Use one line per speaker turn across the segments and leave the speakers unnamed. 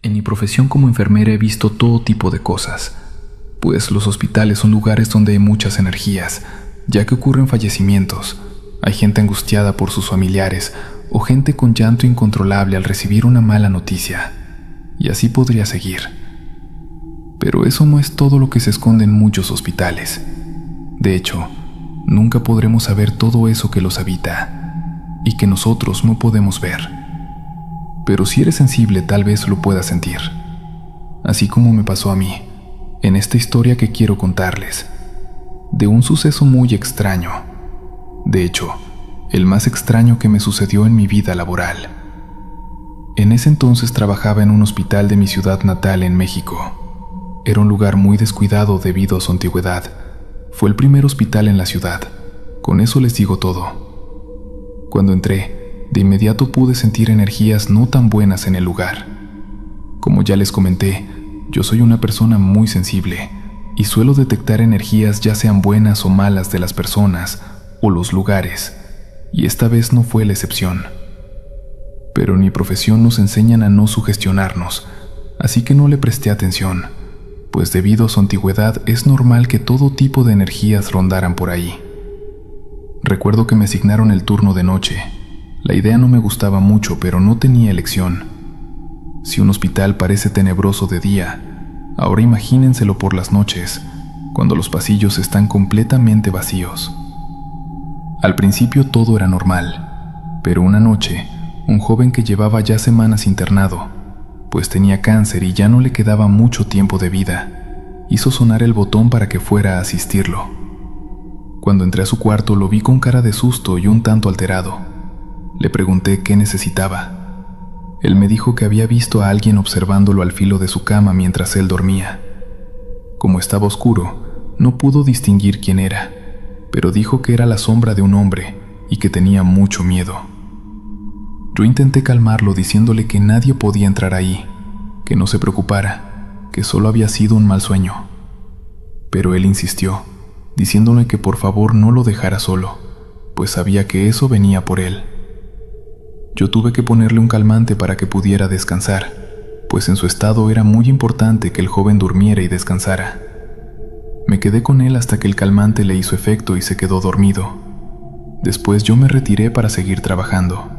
En mi profesión como enfermera he visto todo tipo de cosas, pues los hospitales son lugares donde hay muchas energías, ya que ocurren fallecimientos, hay gente angustiada por sus familiares o gente con llanto incontrolable al recibir una mala noticia, y así podría seguir. Pero eso no es todo lo que se esconde en muchos hospitales. De hecho, nunca podremos saber todo eso que los habita y que nosotros no podemos ver. Pero si eres sensible, tal vez lo puedas sentir, así como me pasó a mí, en esta historia que quiero contarles, de un suceso muy extraño. De hecho, el más extraño que me sucedió en mi vida laboral. En ese entonces trabajaba en un hospital de mi ciudad natal en México. Era un lugar muy descuidado debido a su antigüedad. Fue el primer hospital en la ciudad. Con eso les digo todo. Cuando entré, de inmediato pude sentir energías no tan buenas en el lugar. Como ya les comenté, yo soy una persona muy sensible y suelo detectar energías ya sean buenas o malas de las personas o los lugares, y esta vez no fue la excepción. Pero en mi profesión nos enseñan a no sugestionarnos, así que no le presté atención, pues debido a su antigüedad es normal que todo tipo de energías rondaran por ahí. Recuerdo que me asignaron el turno de noche. La idea no me gustaba mucho, pero no tenía elección. Si un hospital parece tenebroso de día, ahora imagínenselo por las noches, cuando los pasillos están completamente vacíos. Al principio todo era normal, pero una noche, un joven que llevaba ya semanas internado, pues tenía cáncer y ya no le quedaba mucho tiempo de vida, hizo sonar el botón para que fuera a asistirlo. Cuando entré a su cuarto lo vi con cara de susto y un tanto alterado. Le pregunté qué necesitaba. Él me dijo que había visto a alguien observándolo al filo de su cama mientras él dormía. Como estaba oscuro, no pudo distinguir quién era, pero dijo que era la sombra de un hombre y que tenía mucho miedo. Yo intenté calmarlo diciéndole que nadie podía entrar ahí, que no se preocupara, que solo había sido un mal sueño. Pero él insistió, diciéndome que por favor no lo dejara solo, pues sabía que eso venía por él. Yo tuve que ponerle un calmante para que pudiera descansar, pues en su estado era muy importante que el joven durmiera y descansara. Me quedé con él hasta que el calmante le hizo efecto y se quedó dormido. Después yo me retiré para seguir trabajando.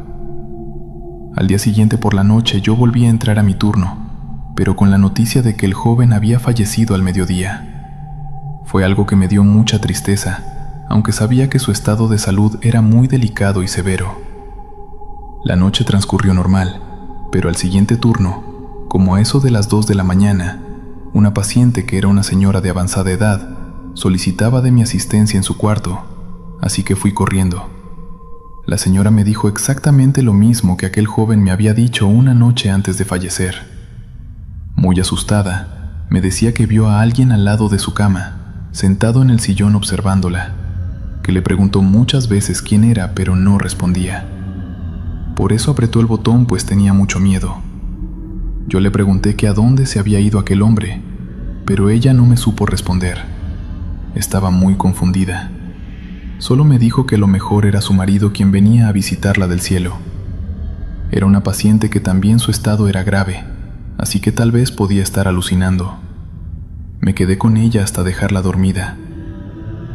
Al día siguiente por la noche yo volví a entrar a mi turno, pero con la noticia de que el joven había fallecido al mediodía. Fue algo que me dio mucha tristeza, aunque sabía que su estado de salud era muy delicado y severo. La noche transcurrió normal, pero al siguiente turno, como a eso de las 2 de la mañana, una paciente que era una señora de avanzada edad solicitaba de mi asistencia en su cuarto, así que fui corriendo. La señora me dijo exactamente lo mismo que aquel joven me había dicho una noche antes de fallecer. Muy asustada, me decía que vio a alguien al lado de su cama, sentado en el sillón observándola, que le preguntó muchas veces quién era, pero no respondía. Por eso apretó el botón, pues tenía mucho miedo. Yo le pregunté que a dónde se había ido aquel hombre, pero ella no me supo responder. Estaba muy confundida. Solo me dijo que lo mejor era su marido quien venía a visitarla del cielo. Era una paciente que también su estado era grave, así que tal vez podía estar alucinando. Me quedé con ella hasta dejarla dormida.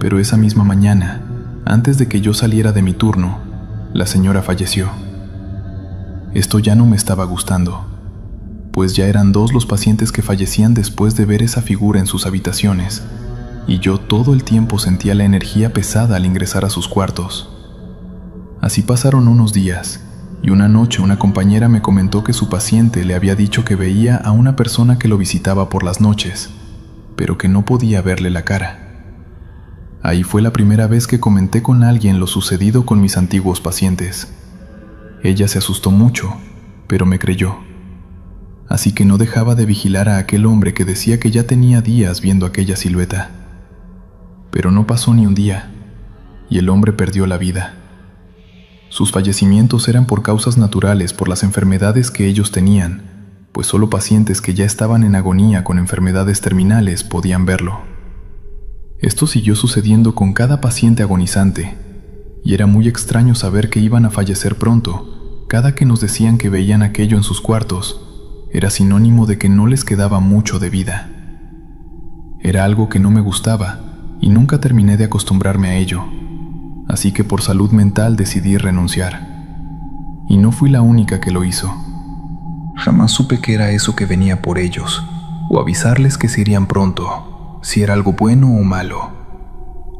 Pero esa misma mañana, antes de que yo saliera de mi turno, la señora falleció. Esto ya no me estaba gustando, pues ya eran 2 los pacientes que fallecían después de ver esa figura en sus habitaciones, y yo todo el tiempo sentía la energía pesada al ingresar a sus cuartos. Así pasaron unos días, y una noche una compañera me comentó que su paciente le había dicho que veía a una persona que lo visitaba por las noches, pero que no podía verle la cara. Ahí fue la primera vez que comenté con alguien lo sucedido con mis antiguos pacientes. Ella se asustó mucho, pero me creyó. Así que no dejaba de vigilar a aquel hombre que decía que ya tenía días viendo aquella silueta. Pero no pasó ni un día, y el hombre perdió la vida. Sus fallecimientos eran por causas naturales por las enfermedades que ellos tenían, pues solo pacientes que ya estaban en agonía con enfermedades terminales podían verlo. Esto siguió sucediendo con cada paciente agonizante, y era muy extraño saber que iban a fallecer pronto, cada que nos decían que veían aquello en sus cuartos, era sinónimo de que no les quedaba mucho de vida. Era algo que no me gustaba y nunca terminé de acostumbrarme a ello, así que por salud mental decidí renunciar. Y no fui la única que lo hizo. Jamás supe qué era eso que venía por ellos, o avisarles que se irían pronto, si era algo bueno o malo.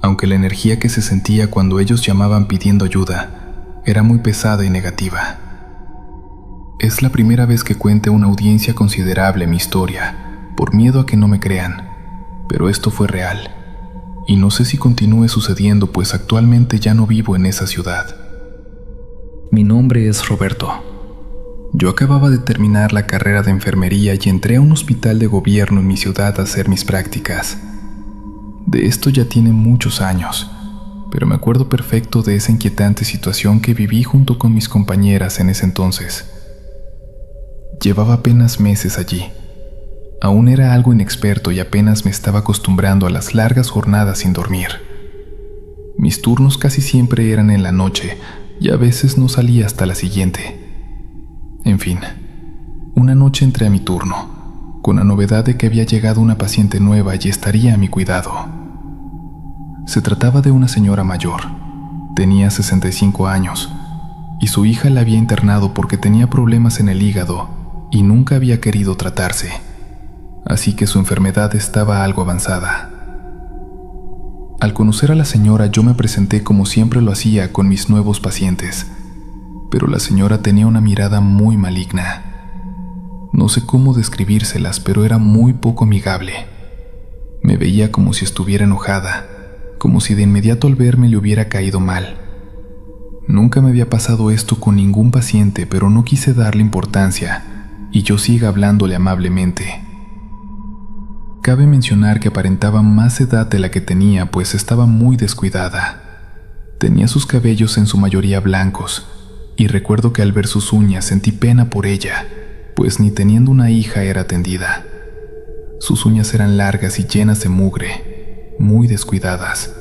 Aunque la energía que se sentía cuando ellos llamaban pidiendo ayuda era muy pesada y negativa. Es la primera vez que cuente a una audiencia considerable mi historia, por miedo a que no me crean, pero esto fue real. Y no sé si continúe sucediendo, pues actualmente ya no vivo en esa ciudad. Mi nombre es Roberto. Yo acababa de terminar la carrera de enfermería y entré a un hospital de gobierno en mi ciudad a hacer mis prácticas. De esto ya tiene muchos años, pero me acuerdo perfecto de esa inquietante situación que viví junto con mis compañeras en ese entonces. Llevaba apenas meses allí. Aún era algo inexperto y apenas me estaba acostumbrando a las largas jornadas sin dormir. Mis turnos casi siempre eran en la noche y a veces no salía hasta la siguiente. En fin, una noche entré a mi turno, con la novedad de que había llegado una paciente nueva y estaría a mi cuidado. Se trataba de una señora mayor, tenía 65 años, y su hija la había internado porque tenía problemas en el hígado y nunca había querido tratarse, así que su enfermedad estaba algo avanzada. Al conocer a la señora, yo me presenté como siempre lo hacía con mis nuevos pacientes, pero la señora tenía una mirada muy maligna. No sé cómo describírselas, pero era muy poco amigable. Me veía como si estuviera enojada, como si de inmediato al verme le hubiera caído mal. Nunca me había pasado esto con ningún paciente, pero no quise darle importancia, y yo siga hablándole amablemente. Cabe mencionar que aparentaba más edad de la que tenía, pues estaba muy descuidada. Tenía sus cabellos en su mayoría blancos, y recuerdo que al ver sus uñas sentí pena por ella, pues ni teniendo una hija era atendida. Sus uñas eran largas y llenas de mugre, muy descuidadas.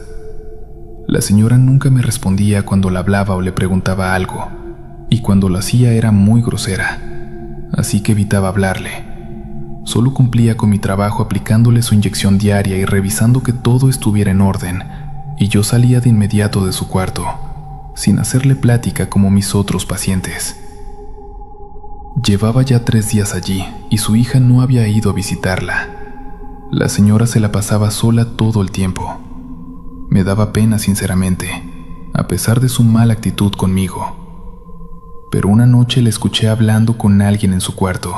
La señora nunca me respondía cuando la hablaba o le preguntaba algo, y cuando lo hacía era muy grosera, así que evitaba hablarle. Solo cumplía con mi trabajo aplicándole su inyección diaria y revisando que todo estuviera en orden, y yo salía de inmediato de su cuarto, sin hacerle plática como mis otros pacientes. Llevaba ya 3 días allí y su hija no había ido a visitarla. La señora se la pasaba sola todo el tiempo. Me daba pena, sinceramente, a pesar de su mala actitud conmigo. Pero una noche la escuché hablando con alguien en su cuarto.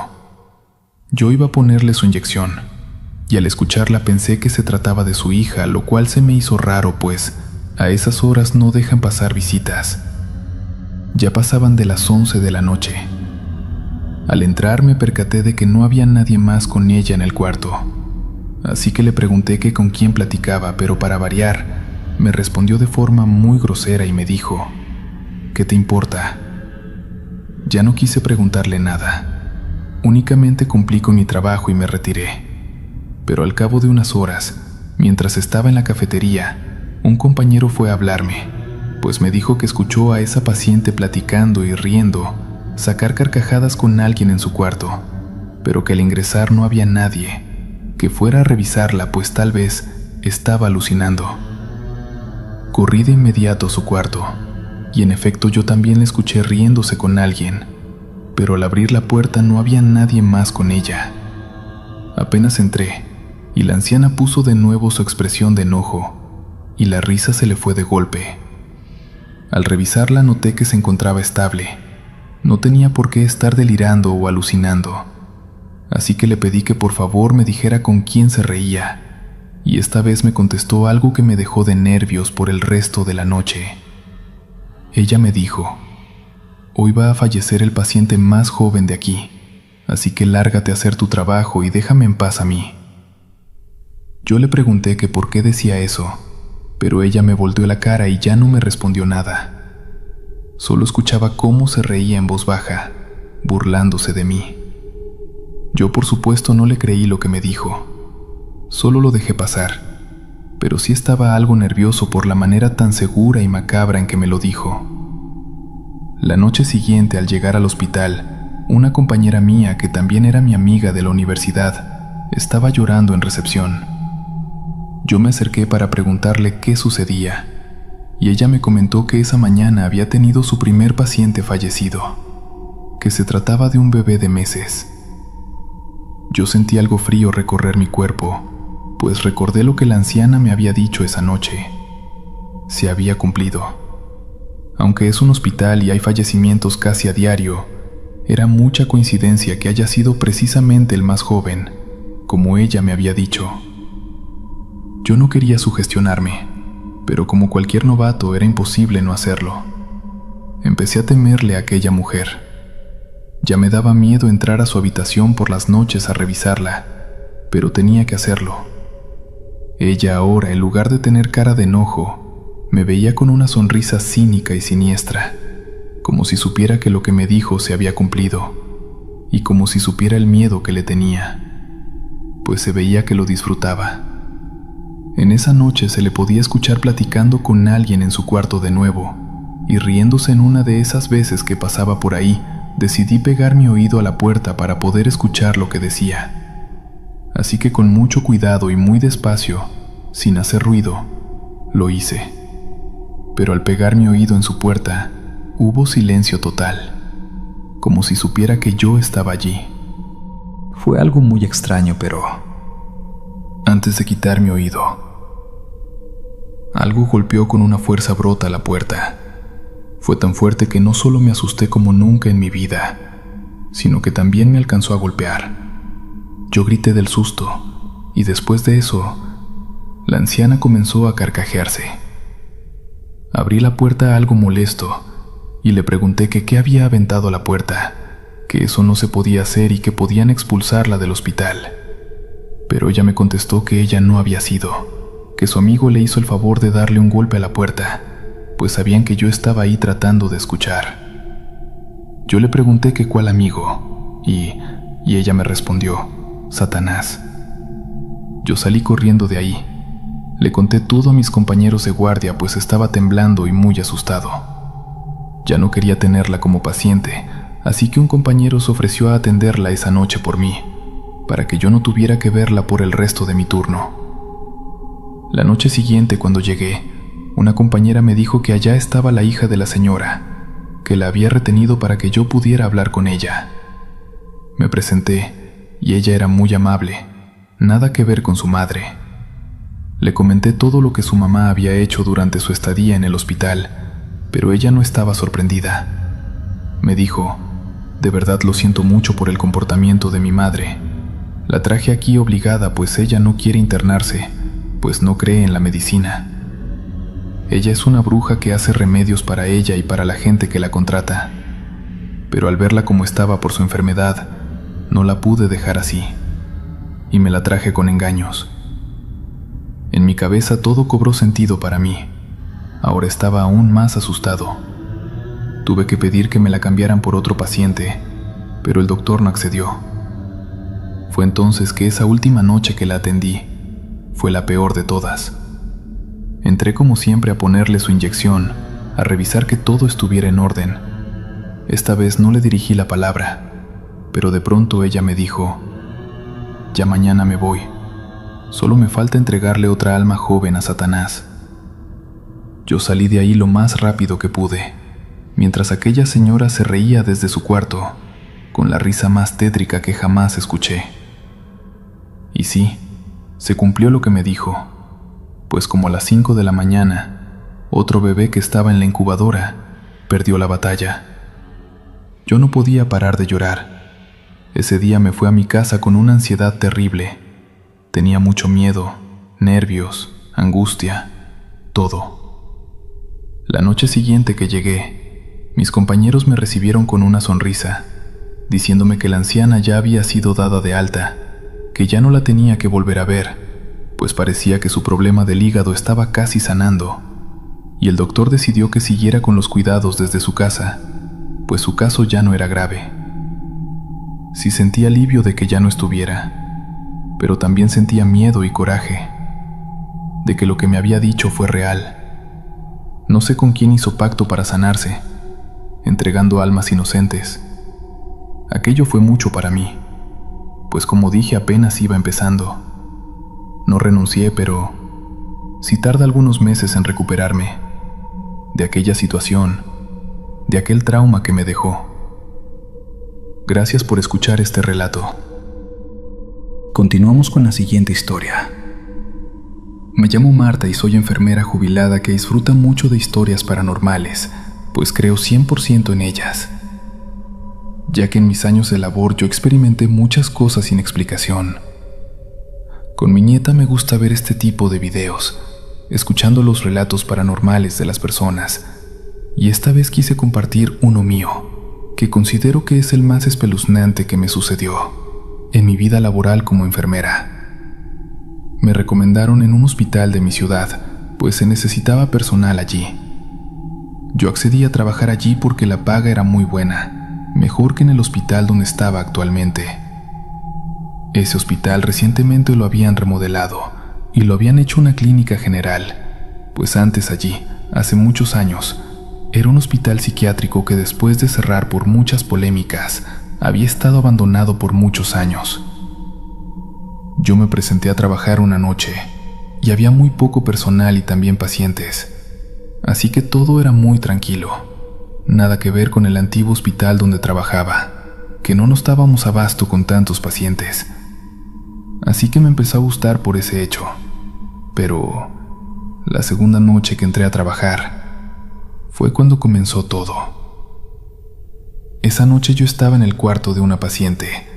Yo iba a ponerle su inyección, y al escucharla pensé que se trataba de su hija, lo cual se me hizo raro, pues a esas horas no dejan pasar visitas. Ya pasaban de las 11 de la noche. Al entrar me percaté de que no había nadie más con ella en el cuarto, así que le pregunté que con quién platicaba, pero para variar, me respondió de forma muy grosera y me dijo: ¿qué te importa? Ya no quise preguntarle nada. Únicamente cumplí con mi trabajo y me retiré. Pero al cabo de unas horas, mientras estaba en la cafetería, un compañero fue a hablarme, pues me dijo que escuchó a esa paciente platicando y riendo, sacar carcajadas con alguien en su cuarto, pero que al ingresar no había nadie, que fuera a revisarla, pues tal vez estaba alucinando. Corrí de inmediato a su cuarto, y en efecto yo también la escuché riéndose con alguien, pero al abrir la puerta no había nadie más con ella. Apenas entré, y la anciana puso de nuevo su expresión de enojo, y la risa se le fue de golpe. Al revisarla noté que se encontraba estable. No tenía por qué estar delirando o alucinando, así que le pedí que por favor me dijera con quién se reía, y esta vez me contestó algo que me dejó de nervios por el resto de la noche. Ella me dijo: hoy va a fallecer el paciente más joven de aquí, así que lárgate a hacer tu trabajo y déjame en paz a mí. Yo le pregunté que por qué decía eso, pero ella me volteó la cara y ya no me respondió nada. Solo escuchaba cómo se reía en voz baja, burlándose de mí. Yo por supuesto no le creí lo que me dijo, solo lo dejé pasar, pero sí estaba algo nervioso por la manera tan segura y macabra en que me lo dijo. La noche siguiente, al llegar al hospital, una compañera mía que también era mi amiga de la universidad estaba llorando en recepción. Yo me acerqué para preguntarle qué sucedía, y ella me comentó que esa mañana había tenido su primer paciente fallecido, que se trataba de un bebé de meses. Yo sentí algo frío recorrer mi cuerpo, pues recordé lo que la anciana me había dicho esa noche. Se había cumplido. Aunque es un hospital y hay fallecimientos casi a diario, era mucha coincidencia que haya sido precisamente el más joven, como ella me había dicho. Yo no quería sugestionarme, pero como cualquier novato era imposible no hacerlo. Empecé a temerle a aquella mujer. Ya me daba miedo entrar a su habitación por las noches a revisarla, pero tenía que hacerlo. Ella ahora, en lugar de tener cara de enojo, me veía con una sonrisa cínica y siniestra, como si supiera que lo que me dijo se había cumplido, y como si supiera el miedo que le tenía, pues se veía que lo disfrutaba. En esa noche se le podía escuchar platicando con alguien en su cuarto de nuevo, y riéndose. En una de esas veces que pasaba por ahí, decidí pegar mi oído a la puerta para poder escuchar lo que decía. Así que con mucho cuidado y muy despacio, sin hacer ruido, lo hice. Pero al pegar mi oído en su puerta, hubo silencio total, como si supiera que yo estaba allí. Fue algo muy extraño, pero antes de quitar mi oído, algo golpeó con una fuerza bruta a la puerta. Fue tan fuerte que no solo me asusté como nunca en mi vida, sino que también me alcanzó a golpear. Yo grité del susto, y después de eso, la anciana comenzó a carcajearse. Abrí la puerta algo molesto, y le pregunté que qué había aventado a la puerta, que eso no se podía hacer y que podían expulsarla del hospital. Pero ella me contestó que ella no había sido, que su amigo le hizo el favor de darle un golpe a la puerta, pues sabían que yo estaba ahí tratando de escuchar. Yo le pregunté que cuál amigo, y ella me respondió, Satanás. Yo salí corriendo de ahí. Le conté todo a mis compañeros de guardia, pues estaba temblando y muy asustado. Ya no quería tenerla como paciente, así que un compañero se ofreció a atenderla esa noche por mí, para que yo no tuviera que verla por el resto de mi turno. La noche siguiente, cuando llegué, una compañera me dijo que allá estaba la hija de la señora, que la había retenido para que yo pudiera hablar con ella. Me presenté, y ella era muy amable, nada que ver con su madre. Le comenté todo lo que su mamá había hecho durante su estadía en el hospital, pero ella no estaba sorprendida. Me dijo, de verdad lo siento mucho por el comportamiento de mi madre. La traje aquí obligada, pues ella no quiere internarse, pues no cree en la medicina. Ella es una bruja que hace remedios para ella y para la gente que la contrata. Pero al verla como estaba por su enfermedad, no la pude dejar así, y me la traje con engaños. En mi cabeza todo cobró sentido para mí. Ahora estaba aún más asustado. Tuve que pedir que me la cambiaran por otro paciente, pero el doctor no accedió. Fue entonces que esa última noche que la atendí fue la peor de todas. Entré como siempre a ponerle su inyección, a revisar que todo estuviera en orden. Esta vez no le dirigí la palabra, pero de pronto ella me dijo, ya mañana me voy. Solo me falta entregarle otra alma joven a Satanás. Yo salí de ahí lo más rápido que pude, mientras aquella señora se reía desde su cuarto, con la risa más tétrica que jamás escuché. Y sí, se cumplió lo que me dijo, pues como a las 5 de la mañana, otro bebé que estaba en la incubadora perdió la batalla. Yo no podía parar de llorar. Ese día me fui a mi casa con una ansiedad terrible. Tenía mucho miedo, nervios, angustia, todo. La noche siguiente que llegué, mis compañeros me recibieron con una sonrisa, diciéndome que la anciana ya había sido dada de alta, que ya no la tenía que volver a ver, pues parecía que su problema del hígado estaba casi sanando, y el doctor decidió que siguiera con los cuidados desde su casa, pues su caso ya no era grave. Sí sentí alivio de que ya no estuviera, pero también sentía miedo y coraje, de que lo que me había dicho fue real. No sé con quién hizo pacto para sanarse, entregando almas inocentes. Aquello fue mucho para mí, pues como dije apenas iba empezando. No renuncié, pero sí tarda algunos meses en recuperarme de aquella situación, de aquel trauma que me dejó. Gracias por escuchar este relato.
Continuamos con la siguiente historia.
Me llamo Marta y soy enfermera jubilada que disfruta mucho de historias paranormales, pues creo 100% en ellas, ya que en mis años de labor yo experimenté muchas cosas sin explicación. Con mi nieta me gusta ver este tipo de videos, escuchando los relatos paranormales de las personas, y esta vez quise compartir uno mío, que considero que es el más espeluznante que me sucedió en mi vida laboral como enfermera. Me recomendaron en un hospital de mi ciudad, pues se necesitaba personal allí. Yo accedí a trabajar allí porque la paga era muy buena, mejor que en el hospital donde estaba actualmente. Ese hospital recientemente lo habían remodelado y lo habían hecho una clínica general, pues antes allí, hace muchos años, era un hospital psiquiátrico que después de cerrar por muchas polémicas, había estado abandonado por muchos años. Yo me presenté a trabajar una noche y había muy poco personal y también pacientes, así que todo era muy tranquilo. Nada que ver con el antiguo hospital donde trabajaba, que no nos dábamos abasto con tantos pacientes. Así que me empezó a gustar por ese hecho. Pero la segunda noche que entré a trabajar fue cuando comenzó todo. Esa noche yo estaba en el cuarto de una paciente,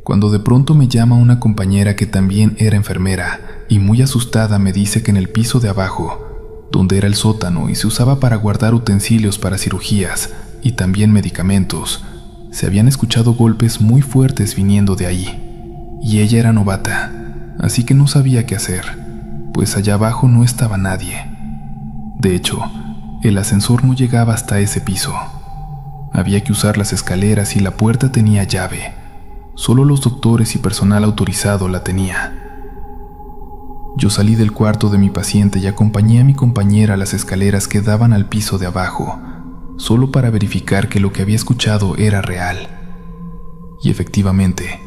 cuando de pronto me llama una compañera que también era enfermera y muy asustada me dice que en el piso de abajo, donde era el sótano y se usaba para guardar utensilios para cirugías y también medicamentos, se habían escuchado golpes muy fuertes viniendo de ahí. Y ella era novata, así que no sabía qué hacer, pues allá abajo no estaba nadie. De hecho, el ascensor no llegaba hasta ese piso. Había que usar las escaleras y la puerta tenía llave. Solo los doctores y personal autorizado la tenía. Yo salí del cuarto de mi paciente y acompañé a mi compañera a las escaleras que daban al piso de abajo, solo para verificar que lo que había escuchado era real. Y efectivamente,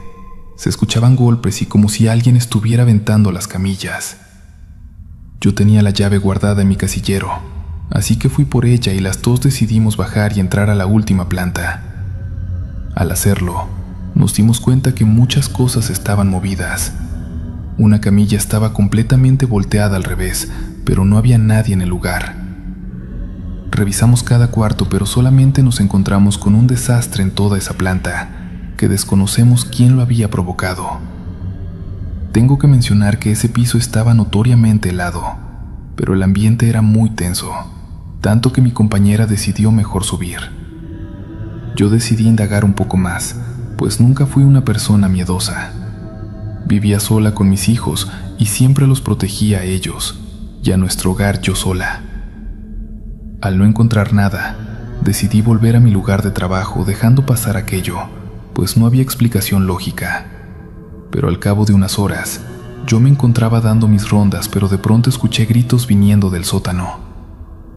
se escuchaban golpes y como si alguien estuviera aventando las camillas. Yo tenía la llave guardada en mi casillero, así que fui por ella y las dos decidimos bajar y entrar a la última planta. Al hacerlo, nos dimos cuenta que muchas cosas estaban movidas. Una camilla estaba completamente volteada al revés, pero no había nadie en el lugar. Revisamos cada cuarto, pero solamente nos encontramos con un desastre en toda esa planta, que desconocemos quién lo había provocado. Tengo que mencionar que ese piso estaba notoriamente helado, pero el ambiente era muy tenso, tanto que mi compañera decidió mejor subir. Yo decidí indagar un poco más, pues nunca fui una persona miedosa. Vivía sola con mis hijos y siempre los protegía a ellos, y a nuestro hogar yo sola. Al no encontrar nada, decidí volver a mi lugar de trabajo dejando pasar aquello, pues no había explicación lógica. Pero al cabo de unas horas, yo me encontraba dando mis rondas, pero de pronto escuché gritos viniendo del sótano.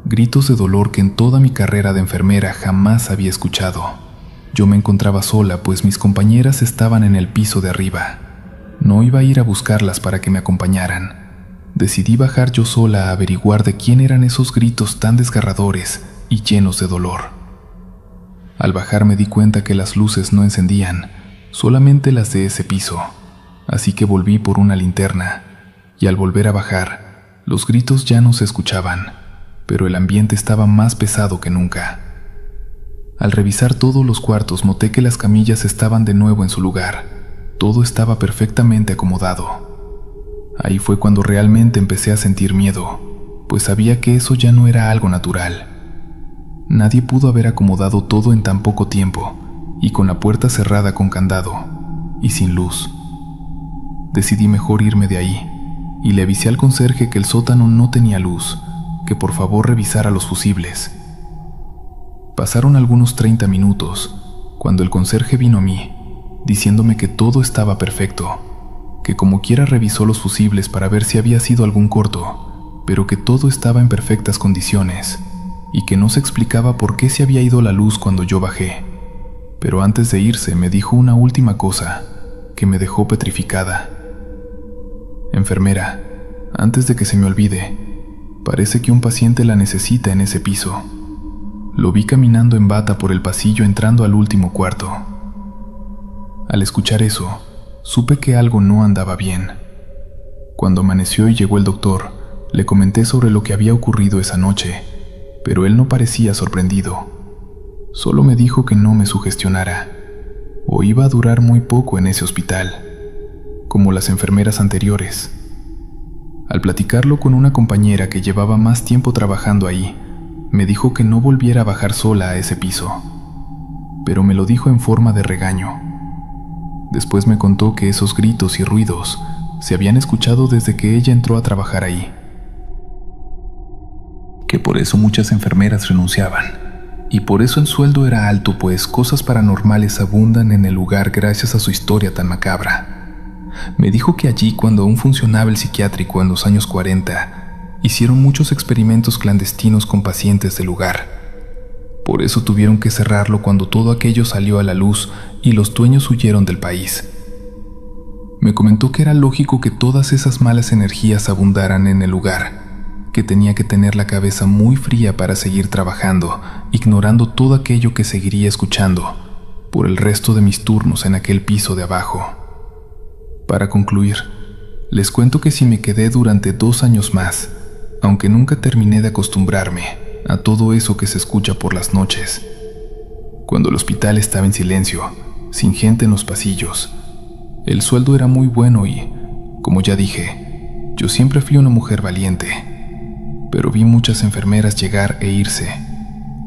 Gritos de dolor que en toda mi carrera de enfermera jamás había escuchado. Yo me encontraba sola, pues mis compañeras estaban en el piso de arriba. No iba a ir a buscarlas para que me acompañaran. Decidí bajar yo sola a averiguar de quién eran esos gritos tan desgarradores y llenos de dolor. Al bajar me di cuenta que las luces no encendían, solamente las de ese piso, así que volví por una linterna, y al volver a bajar, los gritos ya no se escuchaban, pero el ambiente estaba más pesado que nunca. Al revisar todos los cuartos noté que las camillas estaban de nuevo en su lugar, todo estaba perfectamente acomodado. Ahí fue cuando realmente empecé a sentir miedo, pues sabía que eso ya no era algo natural. Nadie pudo haber acomodado todo en tan poco tiempo, y con la puerta cerrada con candado, y sin luz. Decidí mejor irme de ahí, y le avisé al conserje que el sótano no tenía luz, que por favor revisara los fusibles. Pasaron algunos 30 minutos, cuando el conserje vino a mí, diciéndome que todo estaba perfecto, que como quiera revisó los fusibles para ver si había sido algún corto, pero que todo estaba en perfectas condiciones, y que no se explicaba por qué se había ido la luz cuando yo bajé, pero antes de irse me dijo una última cosa que me dejó petrificada. Enfermera, antes de que se me olvide, parece que un paciente la necesita en ese piso. Lo vi caminando en bata por el pasillo entrando al último cuarto. Al escuchar eso, supe que algo no andaba bien. Cuando amaneció y llegó el doctor, le comenté sobre lo que había ocurrido esa noche, pero él no parecía sorprendido. Solo me dijo que no me sugestionara, o iba a durar muy poco en ese hospital, como las enfermeras anteriores. Al platicarlo con una compañera que llevaba más tiempo trabajando ahí, me dijo que no volviera a bajar sola a ese piso, pero me lo dijo en forma de regaño. Después me contó que esos gritos y ruidos se habían escuchado desde que ella entró a trabajar ahí, que por eso muchas enfermeras renunciaban, y por eso el sueldo era alto, pues cosas paranormales abundan en el lugar gracias a su historia tan macabra. Me dijo que allí, cuando aún funcionaba el psiquiátrico en los años 40, hicieron muchos experimentos clandestinos con pacientes del lugar. Por eso tuvieron que cerrarlo cuando todo aquello salió a la luz y los dueños huyeron del país. Me comentó que era lógico que todas esas malas energías abundaran en el lugar, que tenía que tener la cabeza muy fría para seguir trabajando, ignorando todo aquello que seguiría escuchando por el resto de mis turnos en aquel piso de abajo. Para concluir, les cuento que si me quedé durante 2 años más, aunque nunca terminé de acostumbrarme a todo eso que se escucha por las noches. Cuando el hospital estaba en silencio, sin gente en los pasillos, el sueldo era muy bueno y, como ya dije, yo siempre fui una mujer valiente, pero vi muchas enfermeras llegar e irse.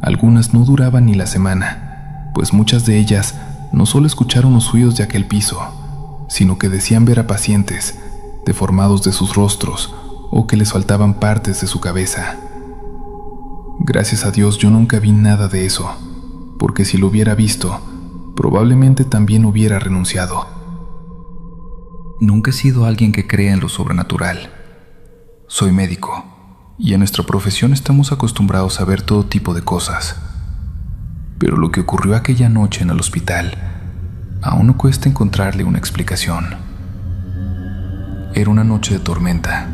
Algunas no duraban ni la semana, pues muchas de ellas no solo escucharon los ruidos de aquel piso, sino que decían ver a pacientes deformados de sus rostros o que les faltaban partes de su cabeza. Gracias a Dios yo nunca vi nada de eso, porque si lo hubiera visto, probablemente también hubiera renunciado.
Nunca he sido alguien que crea en lo sobrenatural. Soy médico, y en nuestra profesión estamos acostumbrados a ver todo tipo de cosas. Pero lo que ocurrió aquella noche en el hospital, aún no cuesta encontrarle una explicación. Era una noche de tormenta.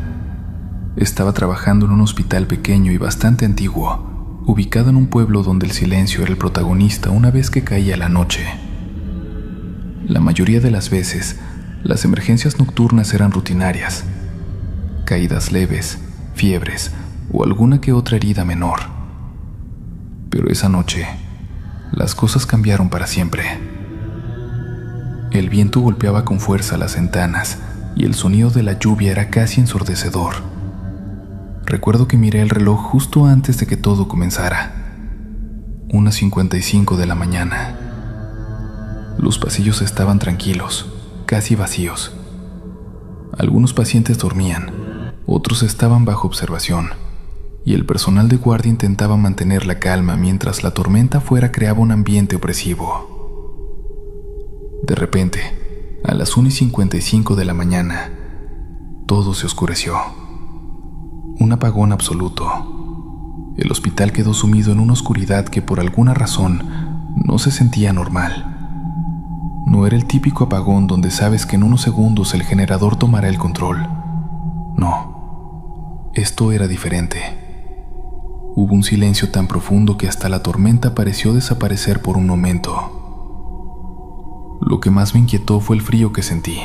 Estaba trabajando en un hospital pequeño y bastante antiguo, ubicado en un pueblo donde el silencio era el protagonista una vez que caía la noche. La mayoría de las veces, las emergencias nocturnas eran rutinarias, caídas leves, fiebres o alguna que otra herida menor. Pero esa noche, las cosas cambiaron para siempre. El viento golpeaba con fuerza las ventanas y el sonido de la lluvia era casi ensordecedor. Recuerdo que miré el reloj justo antes de que todo comenzara, 1:55 de la mañana. Los pasillos estaban tranquilos, casi vacíos. Algunos pacientes dormían, otros estaban bajo observación, y el personal de guardia intentaba mantener la calma mientras la tormenta afuera creaba un ambiente opresivo. De repente, a las 1:55 de la mañana, todo se oscureció. Un apagón absoluto. El hospital quedó sumido en una oscuridad que por alguna razón no se sentía normal. No era el típico apagón donde sabes que en unos segundos el generador tomará el control. No, esto era diferente. Hubo un silencio tan profundo que hasta la tormenta pareció desaparecer por un momento. Lo que más me inquietó fue el frío que sentí.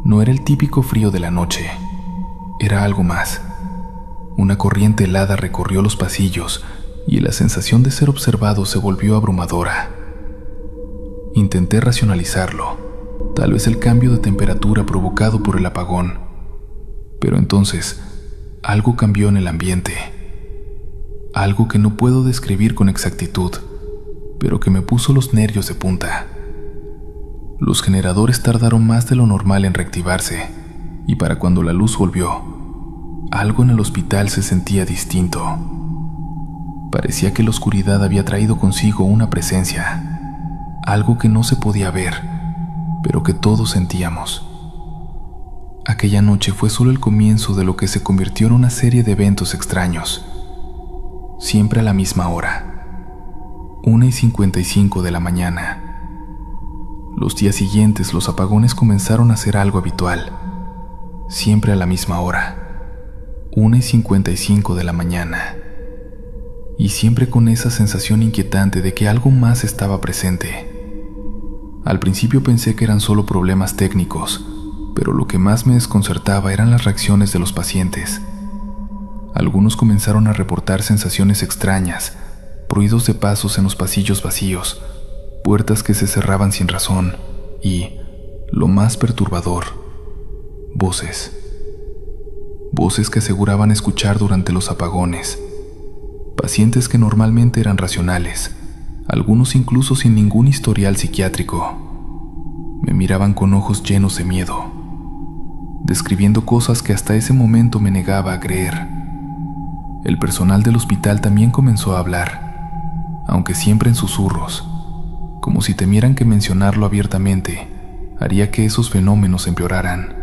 No era el típico frío de la noche, era algo más. Una corriente helada recorrió los pasillos y la sensación de ser observado se volvió abrumadora. Intenté racionalizarlo, tal vez el cambio de temperatura provocado por el apagón, pero entonces algo cambió en el ambiente. Algo que no puedo describir con exactitud, pero que me puso los nervios de punta. Los generadores tardaron más de lo normal en reactivarse, y para cuando la luz volvió, algo en el hospital se sentía distinto. Parecía que la oscuridad había traído consigo una presencia, algo que no se podía ver, pero que todos sentíamos. Aquella noche fue solo el comienzo de lo que se convirtió en una serie de eventos extraños, siempre a la misma hora. 1:55 de la mañana. Los días siguientes los apagones comenzaron a ser algo habitual, siempre a la misma hora, 1:55 de la mañana. Y siempre con esa sensación inquietante de que algo más estaba presente. Al principio pensé que eran solo problemas técnicos, pero lo que más me desconcertaba eran las reacciones de los pacientes. Algunos comenzaron a reportar sensaciones extrañas, ruidos de pasos en los pasillos vacíos, puertas que se cerraban sin razón y, lo más perturbador, voces. Voces que aseguraban escuchar durante los apagones. Pacientes que normalmente eran racionales, algunos incluso sin ningún historial psiquiátrico. Me miraban con ojos llenos de miedo, describiendo cosas que hasta ese momento me negaba a creer. El personal del hospital también comenzó a hablar, aunque siempre en susurros, como si temieran que mencionarlo abiertamente haría que esos fenómenos empeoraran.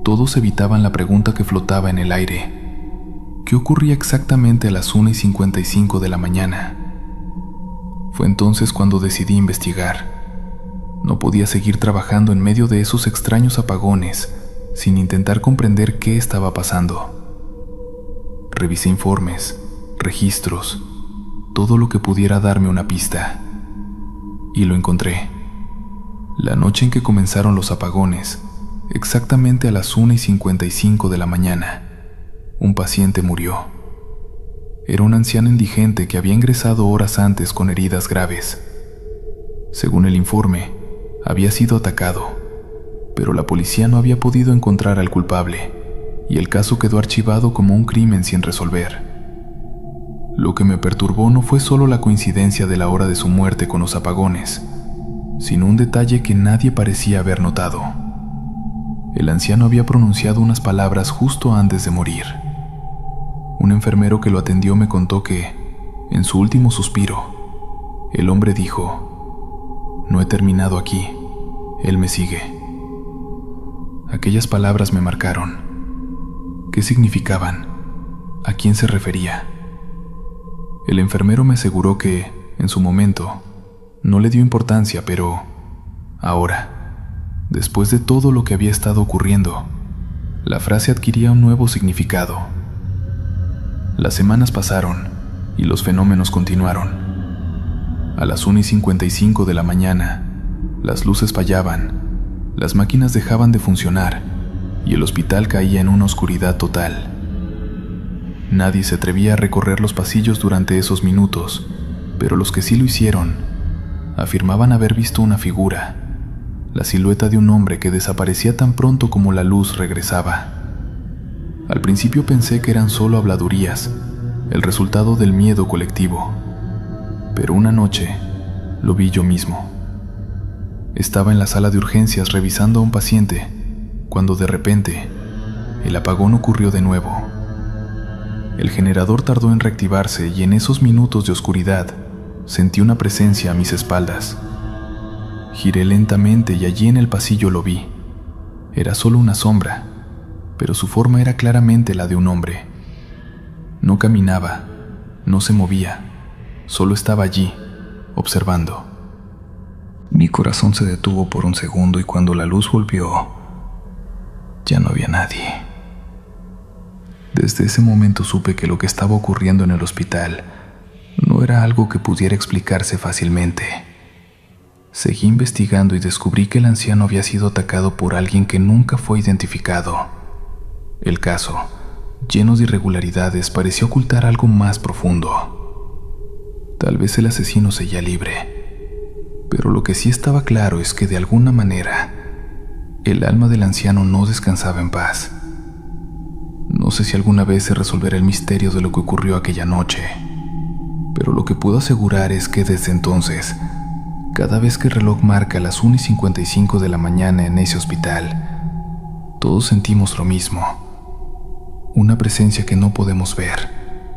Todos evitaban la pregunta que flotaba en el aire. ¿Qué ocurría exactamente a las 1:55 de la mañana? Fue entonces cuando decidí investigar. No podía seguir trabajando en medio de esos extraños apagones sin intentar comprender qué estaba pasando. Revisé informes, registros, todo lo que pudiera darme una pista. Y lo encontré. La noche en que comenzaron los apagones, exactamente a las 1:55 de la mañana, un paciente murió. Era un anciano indigente que había ingresado horas antes con heridas graves. Según el informe, había sido atacado, pero la policía no había podido encontrar al culpable y el caso quedó archivado como un crimen sin resolver. Lo que me perturbó no fue solo la coincidencia de la hora de su muerte con los apagones, sino un detalle que nadie parecía haber notado. El anciano había pronunciado unas palabras justo antes de morir. Un enfermero que lo atendió me contó que, en su último suspiro, el hombre dijo: "No he terminado aquí, él me sigue". Aquellas palabras me marcaron. ¿Qué significaban? ¿A quién se refería? El enfermero me aseguró que, en su momento, no le dio importancia, pero ahora, después de todo lo que había estado ocurriendo, la frase adquiría un nuevo significado. Las semanas pasaron y los fenómenos continuaron. A las 1:55 de la mañana, las luces fallaban, las máquinas dejaban de funcionar y el hospital caía en una oscuridad total. Nadie se atrevía a recorrer los pasillos durante esos minutos, pero los que sí lo hicieron afirmaban haber visto una figura, la silueta de un hombre que desaparecía tan pronto como la luz regresaba. Al principio pensé que eran solo habladurías, el resultado del miedo colectivo. Pero una noche lo vi yo mismo. Estaba en la sala de urgencias revisando a un paciente, cuando de repente el apagón ocurrió de nuevo. El generador tardó en reactivarse y en esos minutos de oscuridad sentí una presencia a mis espaldas. Giré lentamente y allí en el pasillo lo vi. Era solo una sombra, pero su forma era claramente la de un hombre. No caminaba, no se movía, solo estaba allí, observando. Mi corazón se detuvo por un segundo y cuando la luz volvió, ya no había nadie. Desde ese momento supe que lo que estaba ocurriendo en el hospital no era algo que pudiera explicarse fácilmente. Seguí investigando y descubrí que el anciano había sido atacado por alguien que nunca fue identificado. El caso, lleno de irregularidades, parecía ocultar algo más profundo. Tal vez el asesino seguía libre, pero lo que sí estaba claro es que de alguna manera el alma del anciano no descansaba en paz. No sé si alguna vez se resolverá el misterio de lo que ocurrió aquella noche, pero lo que puedo asegurar es que desde entonces, cada vez que el reloj marca las 1:55 de la mañana en ese hospital, todos sentimos lo mismo. Una presencia que no podemos ver,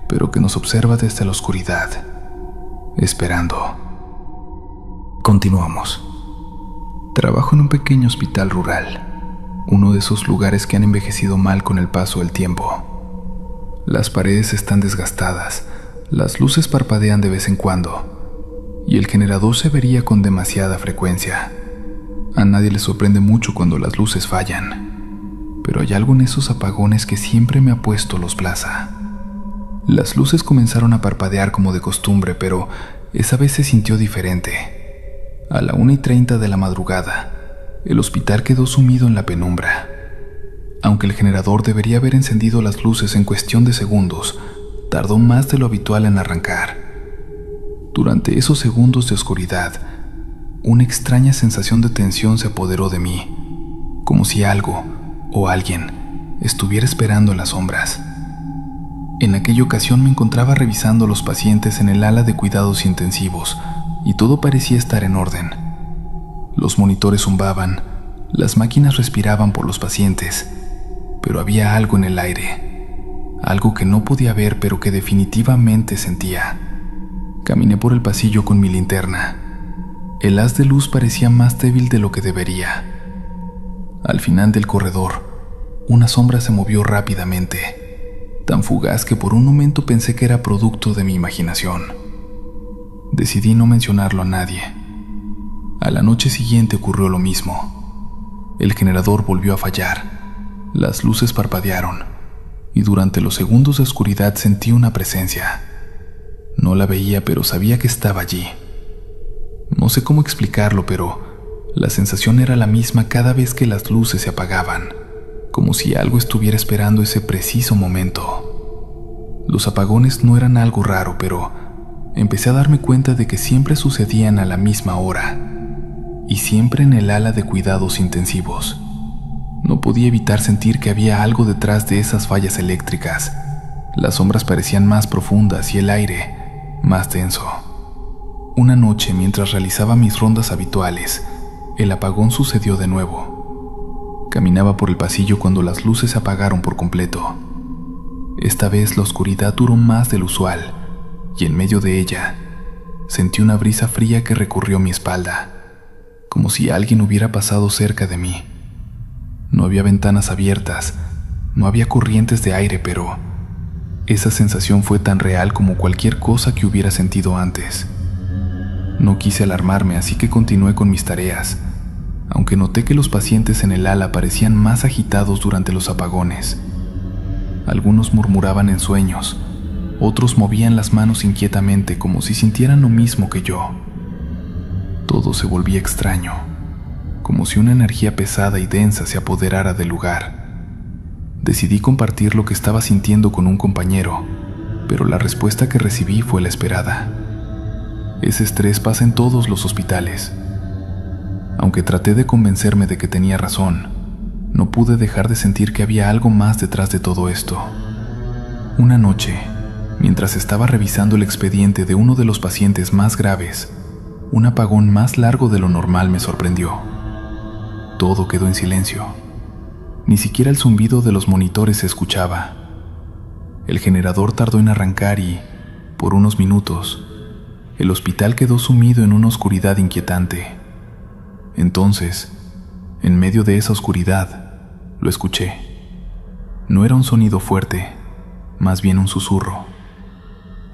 pero que nos observa desde la oscuridad, esperando. Continuamos. Trabajo en un pequeño hospital rural, uno de esos lugares que han envejecido mal con el paso del tiempo. Las paredes están desgastadas,
Las luces parpadean de vez en cuando, y el generador se vería con demasiada frecuencia. A nadie le sorprende mucho cuando las luces fallan, pero hay algo en esos apagones que siempre me ha puesto los plaza. Las luces comenzaron a parpadear como de costumbre, pero esa vez se sintió diferente. A la 1:30 de la madrugada, el hospital quedó sumido en la penumbra. Aunque el generador debería haber encendido las luces en cuestión de segundos, tardó más de lo habitual en arrancar. Durante esos segundos de oscuridad, una extraña sensación de tensión se apoderó de mí, como si algo o alguien estuviera esperando en las sombras. En aquella ocasión me encontraba revisando a los pacientes en el ala de cuidados intensivos y todo parecía estar en orden. Los monitores zumbaban, las máquinas respiraban por los pacientes, pero había algo en el aire, algo que no podía ver pero que definitivamente sentía. Caminé por el pasillo con mi linterna. El haz de luz parecía más débil de lo que debería. Al final del corredor, una sombra se movió rápidamente, tan fugaz que por un momento pensé que era producto de mi imaginación. Decidí no mencionarlo a nadie. A la noche siguiente ocurrió lo mismo. El generador volvió a fallar, las luces parpadearon, y durante los segundos de oscuridad sentí una presencia. No la veía, pero sabía que estaba allí. No sé cómo explicarlo, pero la sensación era la misma cada vez que las luces se apagaban, como si algo estuviera esperando ese preciso momento. Los apagones no eran algo raro, pero empecé a darme cuenta de que siempre sucedían a la misma hora, y siempre en el ala de cuidados intensivos. No podía evitar sentir que había algo detrás de esas fallas eléctricas. Las sombras parecían más profundas y el aire más denso. Una noche, mientras realizaba mis rondas habituales, el apagón sucedió de nuevo. Caminaba por el pasillo cuando las luces se apagaron por completo. Esta vez la oscuridad duró más del usual, y en medio de ella sentí una brisa fría que recorrió mi espalda, como si alguien hubiera pasado cerca de mí. No había ventanas abiertas, no había corrientes de aire, pero esa sensación fue tan real como cualquier cosa que hubiera sentido antes. No quise alarmarme, así que continué con mis tareas, aunque noté que los pacientes en el ala parecían más agitados durante los apagones. Algunos murmuraban en sueños, otros movían las manos inquietamente como si sintieran lo mismo que yo. Todo se volvía extraño, como si una energía pesada y densa se apoderara del lugar. Decidí compartir lo que estaba sintiendo con un compañero, pero la respuesta que recibí fue la esperada. Ese estrés pasa en todos los hospitales. Aunque traté de convencerme de que tenía razón, no pude dejar de sentir que había algo más detrás de todo esto. Una noche, mientras estaba revisando el expediente de uno de los pacientes más graves, un apagón más largo de lo normal me sorprendió. Todo quedó en silencio. Ni siquiera el zumbido de los monitores se escuchaba. El generador tardó en arrancar y, por unos minutos, el hospital quedó sumido en una oscuridad inquietante. Entonces, en medio de esa oscuridad, lo escuché. No era un sonido fuerte, más bien un susurro.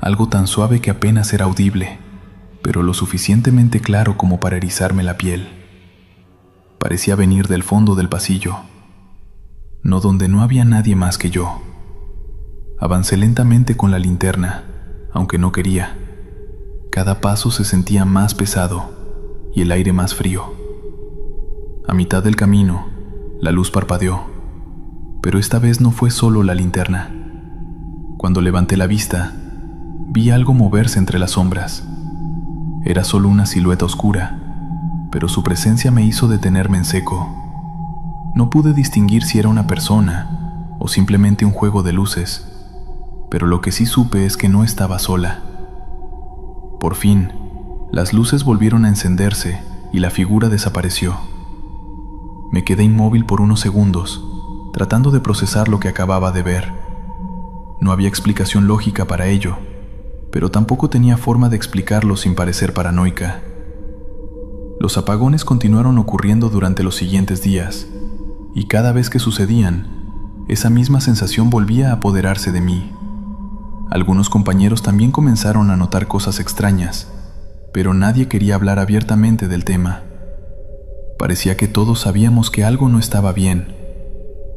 Algo tan suave que apenas era audible, pero lo suficientemente claro como para erizarme la piel. Parecía venir del fondo del pasillo, no donde no había nadie más que yo. Avancé lentamente con la linterna, aunque no quería. Cada paso se sentía más pesado y el aire más frío. A mitad del camino, la luz parpadeó, pero esta vez no fue solo la linterna. Cuando levanté la vista, vi algo moverse entre las sombras. Era solo una silueta oscura, pero su presencia me hizo detenerme en seco. No pude distinguir si era una persona o simplemente un juego de luces, pero lo que sí supe es que no estaba sola. Por fin, las luces volvieron a encenderse y la figura desapareció. Me quedé inmóvil por unos segundos, tratando de procesar lo que acababa de ver. No había explicación lógica para ello, pero tampoco tenía forma de explicarlo sin parecer paranoica. Los apagones continuaron ocurriendo durante los siguientes días, y cada vez que sucedían, esa misma sensación volvía a apoderarse de mí.
Algunos compañeros también comenzaron a notar cosas extrañas, pero nadie quería hablar abiertamente del tema. Parecía que todos sabíamos que algo no estaba bien,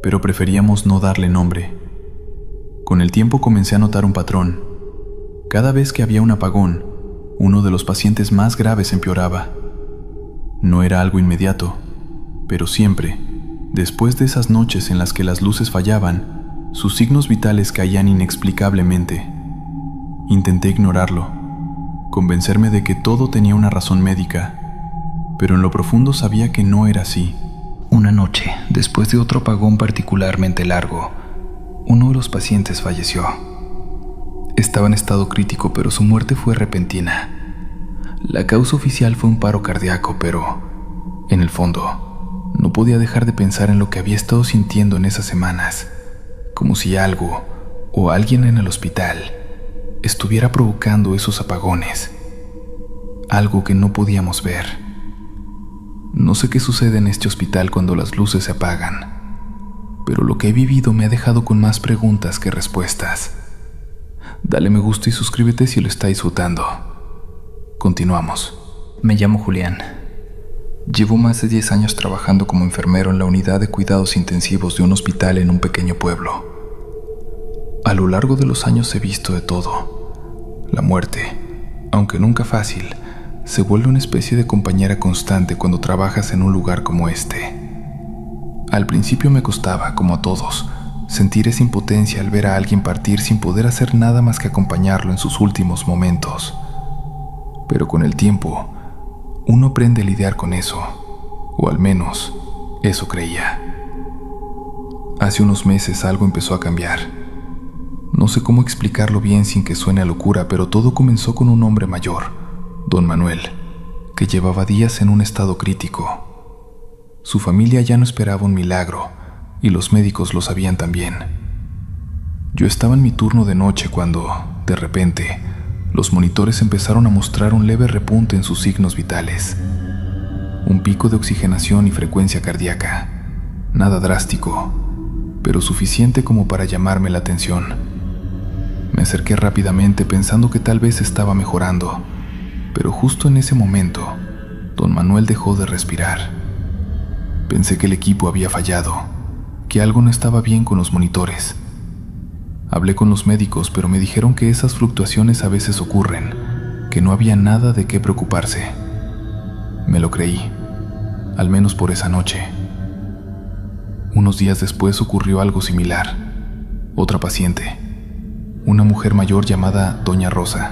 pero preferíamos no darle nombre. Con el tiempo comencé a notar un patrón. Cada vez que había un apagón, uno de los pacientes más graves empeoraba. No era algo inmediato, pero siempre, después de esas noches en las que las luces fallaban, sus signos vitales caían inexplicablemente. Intenté ignorarlo, convencerme de que todo tenía una razón médica, pero en lo profundo sabía que no era así.
Una noche, después de otro apagón particularmente largo, uno de los pacientes falleció. Estaba en estado crítico, pero su muerte fue repentina. La causa oficial fue un paro cardíaco, pero, en el fondo, no podía dejar de pensar en lo que había estado sintiendo en esas semanas, como si algo o alguien en el hospital estuviera provocando esos apagones, algo que no podíamos ver. No sé qué sucede en este hospital cuando las luces se apagan, pero lo que he vivido me ha dejado con más preguntas que respuestas. Dale me gusta y suscríbete si lo está disfrutando. Continuamos. Me llamo Julián. Llevo más de 10 años trabajando como enfermero en la unidad de cuidados intensivos de un hospital en un pequeño pueblo. A lo largo de los años he visto de todo. La muerte, aunque nunca fácil, se vuelve una especie de compañera constante cuando trabajas en un lugar como este. Al principio me costaba, como a todos, sentir esa impotencia al ver a alguien partir sin poder hacer nada más que acompañarlo en sus últimos momentos. Pero con el tiempo, uno aprende a lidiar con eso, o al menos, eso creía. Hace unos meses algo empezó a cambiar. No sé cómo explicarlo bien sin que suene a locura, pero todo comenzó con un hombre mayor, don Manuel, que llevaba días en un estado crítico. Su familia ya no esperaba un milagro, y los médicos lo sabían también. Yo estaba en mi turno de noche cuando, de repente, los monitores empezaron a mostrar un leve repunte en sus signos vitales. Un pico de oxigenación y frecuencia cardíaca. Nada drástico, pero suficiente como para llamarme la atención. Me acerqué rápidamente pensando que tal vez estaba mejorando, pero justo en ese momento, don Manuel dejó de respirar. Pensé que el equipo había fallado, que algo no estaba bien con los monitores. Hablé con los médicos, pero me dijeron que esas fluctuaciones a veces ocurren, que no había nada de qué preocuparse. Me lo creí, al menos por esa noche. Unos días después ocurrió algo similar. Otra paciente, una mujer mayor llamada Doña Rosa,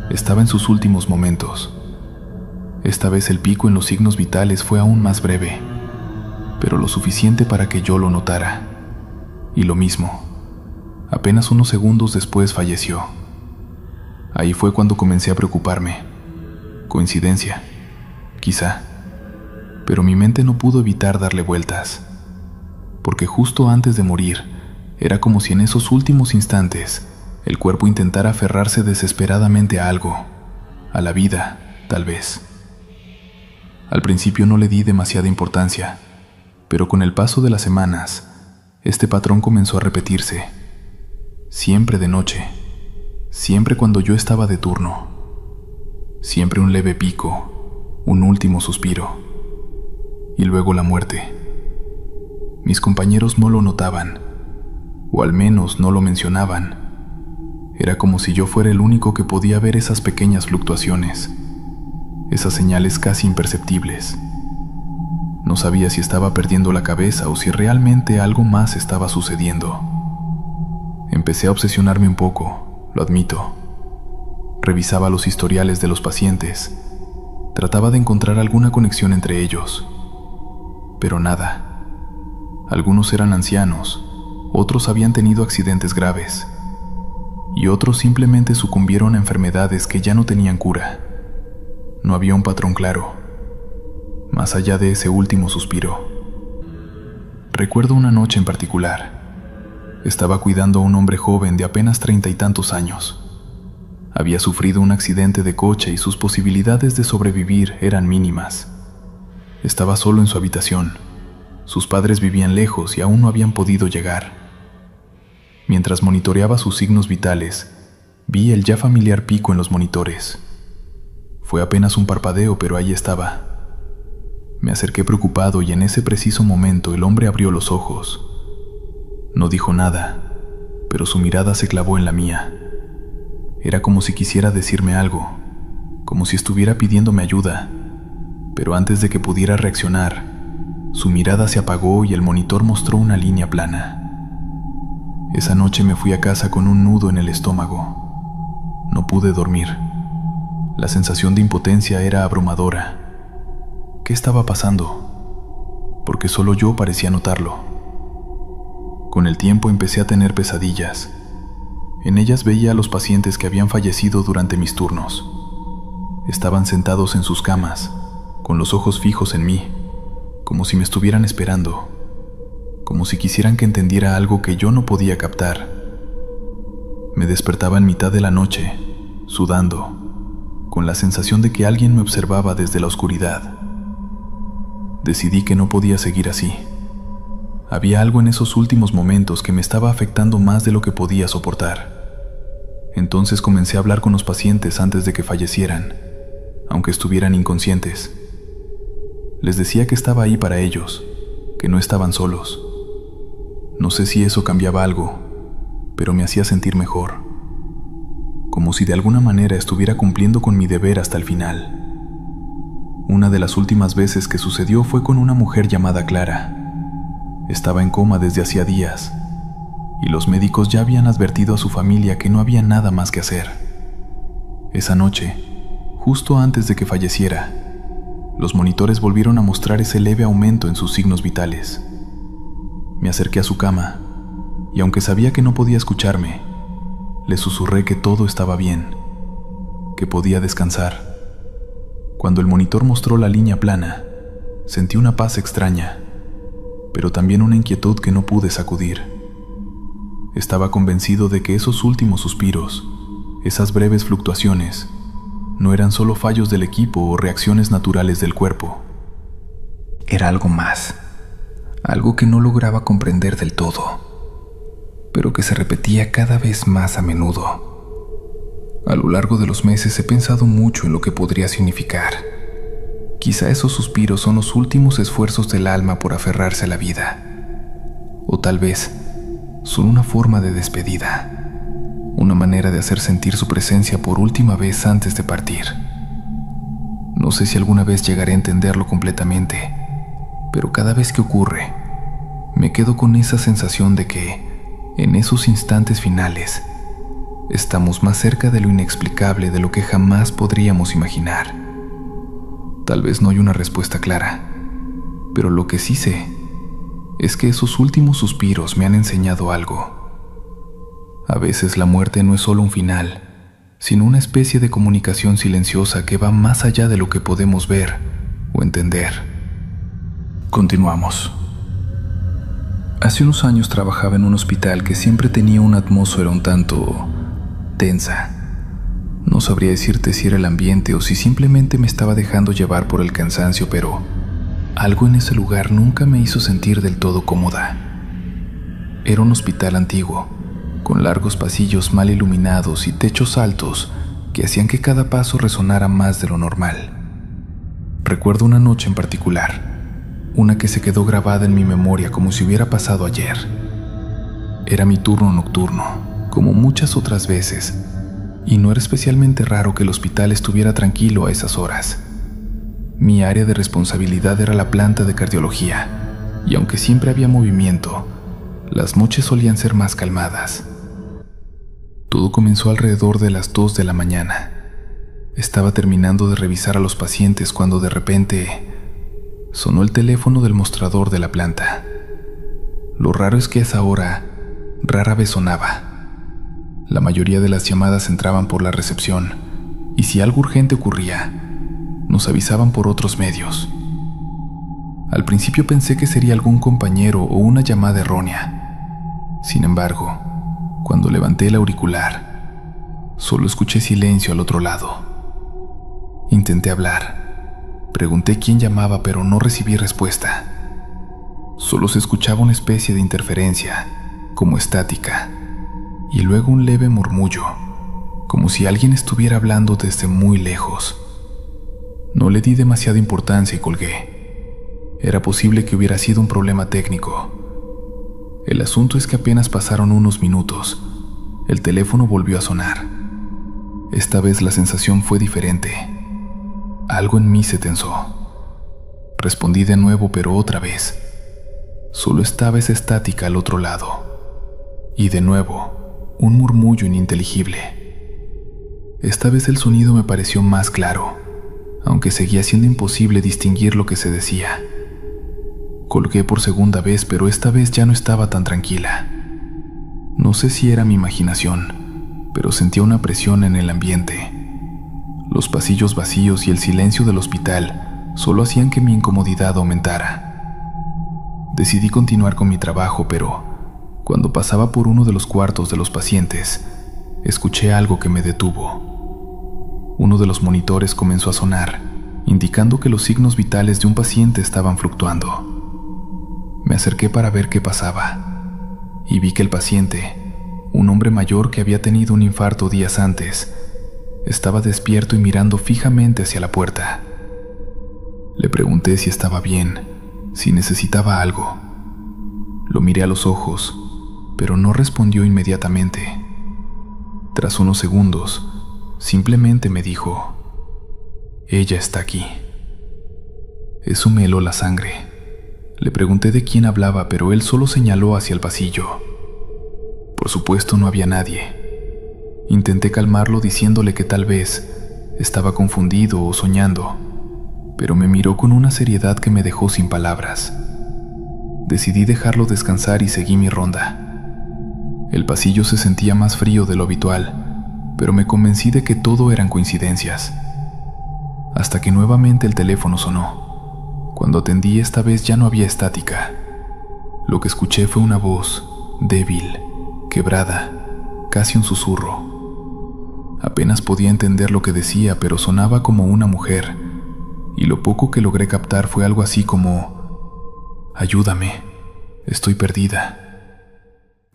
estaba en sus últimos momentos. Esta vez el pico en los signos vitales fue aún más breve, pero lo suficiente para que yo lo notara. Y lo mismo, apenas unos segundos después falleció. Ahí fue cuando comencé a preocuparme. Coincidencia, quizá, pero mi mente no pudo evitar darle vueltas, porque justo antes de morir, era como si en esos últimos instantes el cuerpo intentara aferrarse desesperadamente a algo, a la vida, tal vez. Al principio no le di demasiada importancia, pero con el paso de las semanas, este patrón comenzó a repetirse. Siempre de noche, siempre cuando yo estaba de turno. Siempre un leve pico, un último suspiro, y luego la muerte. Mis compañeros no lo notaban, o al menos no lo mencionaban. Era como si yo fuera el único que podía ver esas pequeñas fluctuaciones, esas señales casi imperceptibles. No sabía si estaba perdiendo la cabeza o si realmente algo más estaba sucediendo. Empecé a obsesionarme un poco, lo admito. Revisaba los historiales de los pacientes. Trataba de encontrar alguna conexión entre ellos. Pero nada. Algunos eran ancianos, otros habían tenido accidentes graves, y otros simplemente sucumbieron a enfermedades que ya no tenían cura. No había un patrón claro, más allá de ese último suspiro. Recuerdo una noche en particular. Estaba cuidando a un hombre joven de apenas 30 y tantos años. Había sufrido un accidente de coche y sus posibilidades de sobrevivir eran mínimas. Estaba solo en su habitación. Sus padres vivían lejos y aún no habían podido llegar.
Mientras monitoreaba sus signos vitales, vi el ya familiar pico en los monitores. Fue apenas un parpadeo, pero ahí estaba. Me acerqué preocupado y en ese preciso momento el hombre abrió los ojos. No dijo nada, pero su mirada se clavó en la mía. Era como si quisiera decirme algo, como si estuviera pidiéndome ayuda, pero antes de que pudiera reaccionar, su mirada se apagó y el monitor mostró una línea plana. Esa noche me fui a casa con un nudo en el estómago. No pude dormir. La sensación de impotencia era abrumadora. ¿Qué estaba pasando? Porque solo yo parecía notarlo. Con el tiempo empecé a tener pesadillas. En ellas veía a los pacientes que habían fallecido durante mis turnos. Estaban sentados en sus camas, con los ojos fijos en mí, como si me estuvieran esperando, como si quisieran que entendiera algo que yo no podía captar. Me despertaba en mitad de la noche, sudando, con la sensación de que alguien me observaba desde la oscuridad. Decidí que no podía seguir así. Había algo en esos últimos momentos que me estaba afectando más de lo que podía soportar. Entonces comencé a hablar con los pacientes antes de que fallecieran, aunque estuvieran inconscientes. Les decía que estaba ahí para ellos, que no estaban solos. No sé si eso cambiaba algo, pero me hacía sentir mejor, como si de alguna manera estuviera cumpliendo con mi deber hasta el final. Una de las últimas veces que sucedió fue con una mujer llamada Clara. Estaba en coma desde hacía días, y los médicos ya habían advertido a su familia que no había nada más que hacer. Esa noche, justo antes de que falleciera, los monitores volvieron a mostrar ese leve aumento en sus signos vitales. Me acerqué a su cama, y aunque sabía que no podía escucharme, le susurré que todo estaba bien, que podía descansar. Cuando el monitor mostró la línea plana, sentí una paz extraña, pero también una inquietud que no pude sacudir. Estaba convencido de que esos últimos suspiros, esas breves fluctuaciones, no eran solo fallos del equipo o reacciones naturales del cuerpo.
Era algo más, algo que no lograba comprender del todo, pero que se repetía cada vez más a menudo. A lo largo de los meses he pensado mucho en lo que podría significar. Quizá esos suspiros son los últimos esfuerzos del alma por aferrarse a la vida. O tal vez son una forma de despedida, una manera de hacer sentir su presencia por última vez antes de partir. No sé si alguna vez llegaré a entenderlo completamente, pero cada vez que ocurre, me quedo con esa sensación de que, en esos instantes finales, estamos más cerca de lo inexplicable de lo que jamás podríamos imaginar. Tal vez no hay una respuesta clara, pero lo que sí sé es que esos últimos suspiros me han enseñado algo. A veces la muerte no es solo un final, sino una especie de comunicación silenciosa que va más allá de lo que podemos ver o entender. Continuamos. Hace unos años trabajaba en un hospital que siempre tenía una atmósfera un tanto tensa. No sabría decirte si era el ambiente o si simplemente me estaba dejando llevar por el cansancio, pero algo en ese lugar nunca me hizo sentir del todo cómoda. Era un hospital antiguo, con largos pasillos mal iluminados y techos altos que hacían que cada paso resonara más de lo normal. Recuerdo una noche en particular, una que se quedó grabada en mi memoria como si hubiera pasado ayer. Era mi turno nocturno, como muchas otras veces, y no era especialmente raro que el hospital estuviera tranquilo a esas horas. Mi área de responsabilidad era la planta de cardiología, y aunque siempre había movimiento, las noches solían ser más calmadas. Todo comenzó alrededor de las 2 de la mañana. Estaba terminando de revisar a los pacientes cuando de repente sonó el teléfono del mostrador de la planta. Lo raro es que a esa hora rara vez sonaba. La mayoría de las llamadas entraban por la recepción, y si algo urgente ocurría, nos avisaban por otros medios. Al principio pensé que sería algún compañero o una llamada errónea. Sin embargo, cuando levanté el auricular, solo escuché silencio al otro lado. Intenté hablar. Pregunté quién llamaba, pero no recibí respuesta. Solo se escuchaba una especie de interferencia, como estática, y luego un leve murmullo, como si alguien estuviera hablando desde muy lejos. No le di demasiada importancia y colgué. Era posible que hubiera sido un problema técnico. El asunto es que apenas pasaron unos minutos, el teléfono volvió a sonar. Esta vez la sensación fue diferente. Algo en mí se tensó. Respondí de nuevo, pero otra vez. Solo estaba esa estática al otro lado. Y de nuevo, un murmullo ininteligible. Esta vez el sonido me pareció más claro, aunque seguía siendo imposible distinguir lo que se decía. Colgué por segunda vez, pero esta vez ya no estaba tan tranquila. No sé si era mi imaginación, pero sentía una presión en el ambiente. Los pasillos vacíos y el silencio del hospital solo hacían que mi incomodidad aumentara. Decidí continuar con mi trabajo, pero cuando pasaba por uno de los cuartos de los pacientes, escuché algo que me detuvo. Uno de los monitores comenzó a sonar, indicando que los signos vitales de un paciente estaban fluctuando. Me acerqué para ver qué pasaba, y vi que el paciente, un hombre mayor que había tenido un infarto días antes, estaba despierto y mirando fijamente hacia la puerta. Le pregunté si estaba bien, si necesitaba algo. Lo miré a los ojos, pero no respondió inmediatamente. Tras unos segundos, simplemente me dijo: «Ella está aquí». Eso me heló la sangre. Le pregunté de quién hablaba, pero él solo señaló hacia el pasillo. Por supuesto, no había nadie. Intenté calmarlo diciéndole que tal vez estaba confundido o soñando, pero me miró con una seriedad que me dejó sin palabras. Decidí dejarlo descansar y seguí mi ronda. El pasillo se sentía más frío de lo habitual, pero me convencí de que todo eran coincidencias. Hasta que nuevamente el teléfono sonó. Cuando atendí, esta vez ya no había estática. Lo que escuché fue una voz débil, quebrada, casi un susurro. Apenas podía entender lo que decía, pero sonaba como una mujer, y lo poco que logré captar fue algo así como: «Ayúdame, estoy perdida».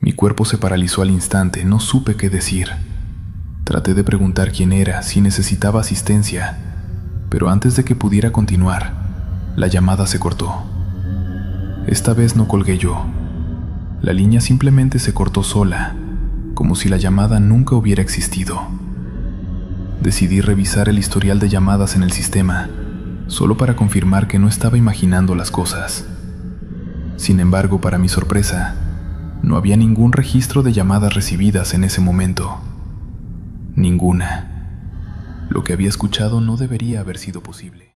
Mi cuerpo se paralizó al instante, no supe qué decir. Traté de preguntar quién era, si necesitaba asistencia, pero antes de que pudiera continuar, la llamada se cortó. Esta vez no colgué yo. La línea simplemente se cortó sola, como si la llamada nunca hubiera existido. Decidí revisar el historial de llamadas en el sistema, solo para confirmar que no estaba imaginando las cosas. Sin embargo, para mi sorpresa, no había ningún registro de llamadas recibidas en ese momento. Ninguna. Lo que había escuchado no debería haber sido posible.